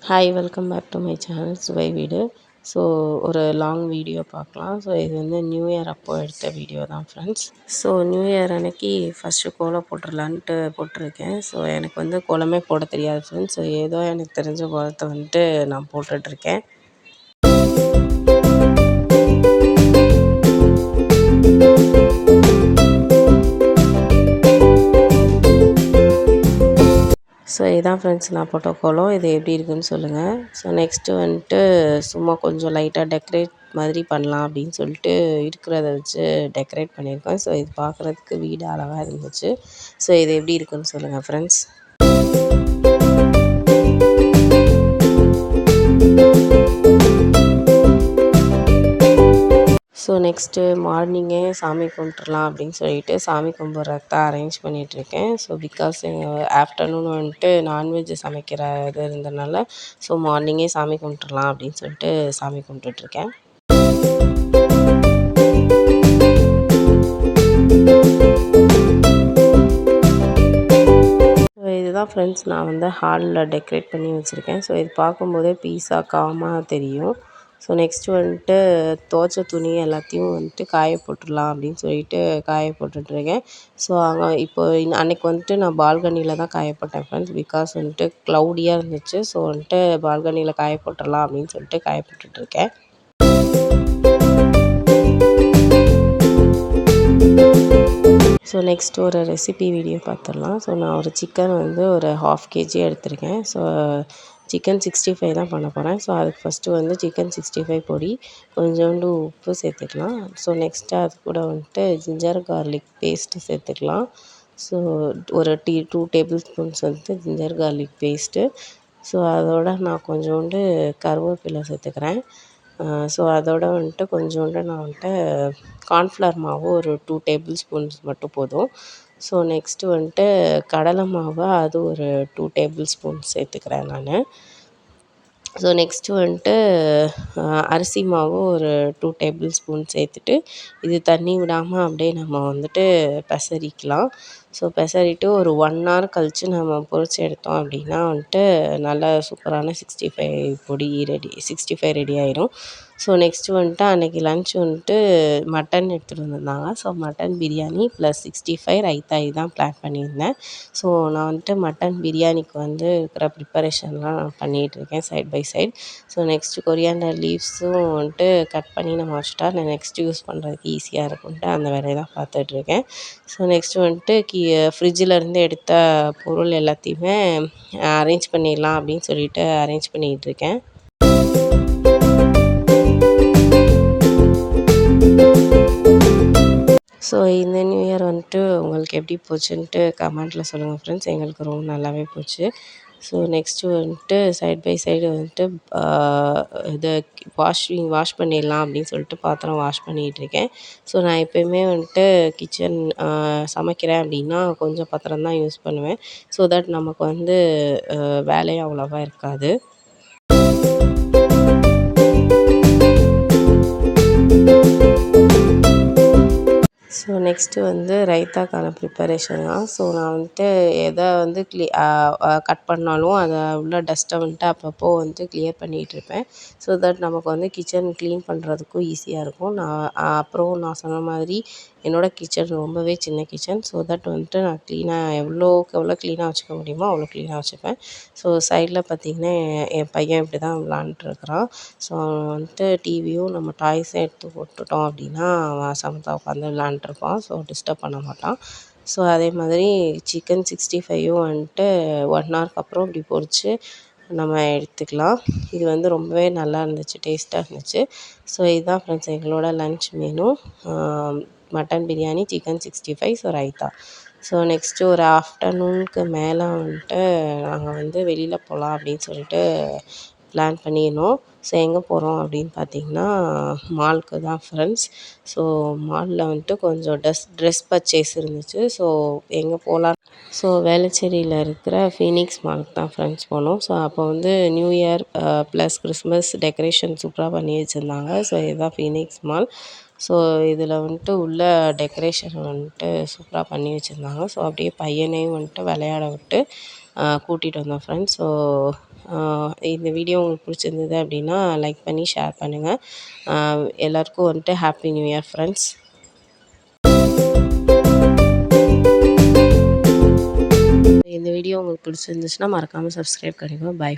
Hi welcome back to my channel சுவை வீடு. So ஒரு லாங் வீடியோ பார்க்கலாம். ஸோ இது வந்து நியூ இயர் அப்போ எடுத்த வீடியோ தான் ஃப்ரெண்ட்ஸ். ஸோ நியூ இயர் அன்னைக்கு ஃபஸ்ட்டு கோலம் போட்டுடலான்ட்டு போட்டிருக்கேன். ஸோ எனக்கு வந்து கோலமே போட தெரியாது ஃப்ரெண்ட்ஸ். ஸோ ஏதோ எனக்கு தெரிஞ்ச கோலத்தை வந்துட்டு நான் போட்டுட்ருக்கேன். ஸோ இதான் ஃப்ரெண்ட்ஸ் நான் போட்ட கோலம். இது எப்படி இருக்குதுன்னு சொல்லுங்கள். ஸோ நெக்ஸ்ட்டு வந்துட்டு சும்மா கொஞ்சம் லைட்டாக டெக்கரேட் மாதிரி பண்ணலாம் அப்படின்னு சொல்லிட்டு இருக்கிறத வச்சு டெக்கரேட் பண்ணியிருக்கேன். ஸோ இது பார்க்குறதுக்கு வீடு அழகாக இருந்துச்சு. ஸோ இது எப்படி இருக்குதுன்னு சொல்லுங்கள் ஃப்ரெண்ட்ஸ். ஸோ நெக்ஸ்ட்டு மார்னிங்கே சாமி கும்பிட்றலாம் அப்படின்னு சொல்லிட்டு சாமி கும்பிட்றதுக்கு தான் அரேஞ்ச் பண்ணிகிட்ருக்கேன். ஸோ பிகாஸ் ஆஃப்டர்நூன் வந்துட்டு நான்வெஜ் சமைக்கிற இது இருந்தனால ஸோ மார்னிங்கே சாமி கும்பிட்றலாம் அப்படின்னு சொல்லிட்டு சாமி கும்பிட்டுட்ருக்கேன். இதுதான் ஃப்ரெண்ட்ஸ் நான் வந்து ஹாலில் டெக்கரேட் பண்ணி வச்சுருக்கேன். ஸோ இது பார்க்கும்போதே பீஸாக காமாக தெரியும். ஸோ நெக்ஸ்ட்டு வந்துட்டு துவைச்ச துணி எல்லாத்தையும் வந்துட்டு காய போட்டுடலாம் அப்படின்னு சொல்லிட்டு காய போட்டுட்ருக்கேன். ஸோ அங்கே இப்போ அன்றைக்கி வந்துட்டு நான் பால்கனியில் தான் காய போட்டேன் ஃப்ரெண்ட்ஸ். பிகாஸ் வந்துட்டு க்ளவுடியாக இருந்துச்சு. ஸோ வந்துட்டு பால்கனியில் காய போட்டுடலாம் அப்படின்னு சொல்லிட்டு காய போட்டுட்ருக்கேன். ஸோ நெக்ஸ்ட் ஒரு ரெசிபி வீடியோ பார்த்துடலாம். ஸோ நான் ஒரு சிக்கன் வந்து ஒரு 1/2 kg எடுத்திருக்கேன். ஸோ சிக்கன் 65 தான் பண்ண போகிறேன். ஸோ அதுக்கு ஃபஸ்ட்டு வந்து சிக்கன் 65 பொடி, கொஞ்சோண்டு உப்பு சேர்த்துக்கலாம். ஸோ நெக்ஸ்ட்டு அது கூட வந்துட்டு ஜிஞ்சர் கார்லிக் பேஸ்ட்டு சேர்த்துக்கலாம். ஸோ ஒரு 2 டேபிள் ஸ்பூன்ஸ் வந்து ஜிஞ்சர் கார்லிக் பேஸ்ட்டு. ஸோ அதோட நான் கொஞ்சோண்டு கருவேப்பிலை சேர்த்துக்கிறேன். ஸோ அதோட வந்துட்டு கொஞ்சோண்டு நான் வந்துட்டு கார்ன்ஃப்ளவர் மாவு ஒரு 2 டேபிள் ஸ்பூன்ஸ் மட்டும் போதும். ஸோ நெக்ஸ்ட்டு வந்துட்டு கடலை மாவு அது ஒரு 2 டேபிள் ஸ்பூன்ஸ் சேர்த்துக்கிறேன் நான். ஸோ நெக்ஸ்ட்டு வந்துட்டு அரிசி மாவு ஒரு 2 டேபிள் ஸ்பூன் சேர்த்துட்டு இது தண்ணி விடாமல் அப்படியே நம்ம வந்துட்டு பெசரிக்கலாம். ஸோ பெசரிட்டு ஒரு 1 hour கழித்து நம்ம பொரிச்சு எடுத்தோம் அப்படின்னா வந்துட்டு நல்லா சூப்பரான 65 பொடி 65 ரெடி ஆயிரும். ஸோ நெக்ஸ்ட்டு வந்துட்டு அன்றைக்கி லன்ச் வந்துட்டு மட்டன் எடுத்துகிட்டு வந்திருந்தாங்க. So mutton biryani plus 65 raita இதுதான் பிளான் பண்ணியிருந்தேன். ஸோ நான் வந்துட்டு மட்டன் பிரியாணிக்கு வந்து இருக்கிற ப்ரிப்பரேஷன்லாம் நான் பண்ணிகிட்ருக்கேன் side by side. So next coriander லீவ்ஸும் வந்துட்டு கட் பண்ணி நம்ம வச்சுட்டா நான் நெக்ஸ்ட்டு யூஸ் பண்ணுறதுக்கு ஈஸியாக இருக்கும்ன்ட்டு அந்த வேலையை தான் பார்த்துட்ருக்கேன். ஸோ நெக்ஸ்ட்டு வந்துட்டு ஃப்ரிட்ஜிலேருந்து எடுத்த பொருள் எல்லாத்தையுமே அரேஞ்ச் பண்ணிடலாம் அப்படின்னு சொல்லிட்டு அரேஞ்ச் பண்ணிகிட்ருக்கேன். ஸோ இந்த நியூ இயர் வந்துட்டு உங்களுக்கு எப்படி போச்சுன்ட்டு கமெண்ட்டில் சொல்லுங்கள் ஃப்ரெண்ட்ஸ். எங்களுக்கு ரொம்ப நல்லாவே போச்சு. ஸோ நெக்ஸ்ட்டு வந்துட்டு சைட் பை சைடு வந்துட்டு இதை வாஷ் பண்ணிடலாம் அப்படின்னு சொல்லிட்டு பாத்திரம் வாஷ் பண்ணிகிட்ருக்கேன். ஸோ நான் எப்போயுமே வந்துட்டு கிச்சன் சமைக்கிறேன் அப்படின்னா கொஞ்சம் பாத்திரம் தான் யூஸ் பண்ணுவேன். ஸோ தட் நமக்கு வந்து வேலையும் அவ்வளோவா இருக்காது. ஸோ நெக்ஸ்ட்டு வந்து ரைத்தாக்கான ப்ரிப்பரேஷன் தான். ஸோ நான் வந்துட்டு எதை வந்து கட் பண்ணாலும் அதை உள்ள டஸ்ட்டை வந்துட்டு அப்பப்போ வந்து கிளியர் பண்ணிகிட்ருப்பேன். ஸோ தட் நமக்கு வந்து கிச்சன் க்ளீன் பண்ணுறதுக்கும் ஈஸியாக இருக்கும். அப்புறம் நான் சொன்ன மாதிரி என்னோடய கிச்சன் ரொம்பவே சின்ன கிச்சன். ஸோ தட் வந்துட்டு நான் எவ்வளோக்கு எவ்வளோ க்ளீனாக வச்சுக்க முடியுமோ அவ்வளோ க்ளீனாக வச்சுப்பேன். ஸோ சைடில் பார்த்திங்கன்னா என் பையன் இப்படி தான் விளாண்ட்ருக்குறான். ஸோ அவன் வந்துட்டு டிவியும் நம்ம டாய்ஸும் எடுத்து போட்டுட்டோம் அப்படின்னா அவன் சமத்தா உட்காந்து விளாண்ட்ருப்பான். ஸோ டிஸ்டர்ப் பண்ண மாட்டான். ஸோ அதே மாதிரி சிக்கன் 65யும் வந்துட்டு 1 ஹவருக்கு அப்புறம் இப்படி பொரித்து நம்ம எடுத்துக்கலாம். இது வந்து ரொம்பவே நல்லா இருந்துச்சு, டேஸ்ட்டாக இருந்துச்சு. ஸோ இதுதான் ஃப்ரெண்ட்ஸ் எங்களோட lunch menu. Mutton biryani, chicken 65, so raita. So next ஒரு ஆஃப்டர்நூனுக்கு மேலே வந்துட்டு நாங்கள் வந்து வெளியில் போகலாம் அப்படின்னு சொல்லிட்டு பிளான் பண்ணியிருந்தோம். ஸோ எங்கே போகிறோம் அப்படின்னு பார்த்திங்கன்னா மாலுக்கு தான் ஃப்ரெண்ட்ஸ். ஸோ மாலில் வந்துட்டு கொஞ்சம் ட்ரெஸ் பர்ச்சேஸ் இருந்துச்சு. ஸோ எங்கே போகலாம், ஸோ வேளச்சேரியில் இருக்கிற ஃபீனிக்ஸ் மாலுக்கு தான் ஃப்ரெண்ட்ஸ் போனோம். ஸோ அப்போ வந்து new year plus Christmas decoration சூப்பராக பண்ணி வச்சுருந்தாங்க. ஸோ இதுதான் ஃபீனிக்ஸ் மால். ஸோ இதில் வந்துட்டு உள்ள டெக்கரேஷன் வந்துட்டு சூப்பராக பண்ணி வச்சுருந்தாங்க. ஸோ அப்படியே பையனையும் வந்துட்டு விளையாட விட்டு கூட்டிகிட்டு வந்தோம் ஃப்ரெண்ட்ஸ். ஸோ இந்த வீடியோ உங்களுக்கு பிடிச்சிருந்தது அப்படின்னா லைக் பண்ணி ஷேர் பண்ணுங்கள். எல்லாருக்கும் வந்துட்டு ஹாப்பி நியூ இயர் ஃப்ரெண்ட்ஸ். இந்த வீடியோ உங்களுக்கு பிடிச்சிருந்துச்சுன்னா மறக்காமல் சப்ஸ்கிரைப் பண்ணிக்கோங்க. பை.